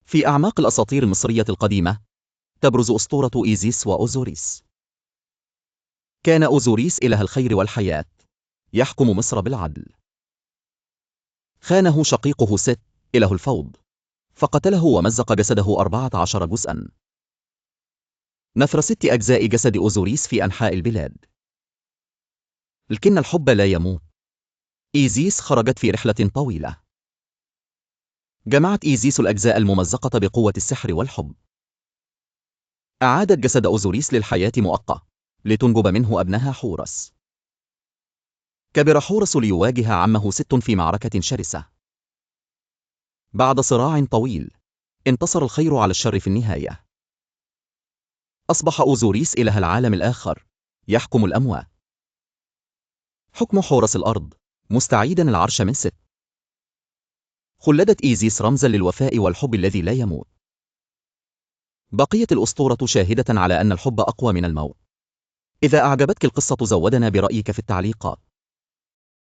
في أعماق الأساطير المصرية القديمة تبرز أسطورة إيزيس وأوزوريس. كان أوزوريس إله الخير والحياة، يحكم مصر بالعدل. خانه شقيقه ست، إله الفوض، فقتله ومزق جسده 14 جزءا. نثر 6 أجزاء جسد أوزوريس في أنحاء البلاد. لكن الحب لا يموت. إيزيس خرجت في رحلة طويلة. جمعت إيزيس الأجزاء الممزقة بقوة السحر والحب. أعادت جسد أوزوريس للحياة مؤقتة لتنجب منه ابنها حورس. كبر حورس ليواجه عمه ست في معركة شرسة. بعد صراع طويل انتصر الخير على الشر في النهاية. أصبح أوزوريس إله العالم الآخر، يحكم الأموات. حكم حورس الأرض، مستعيدا العرش من ست. خلدت إيزيس رمزا للوفاء والحب الذي لا يموت. بقيت الأسطورة شاهدة على أن الحب أقوى من الموت. إذا أعجبتك القصة زودنا برأيك في التعليقات.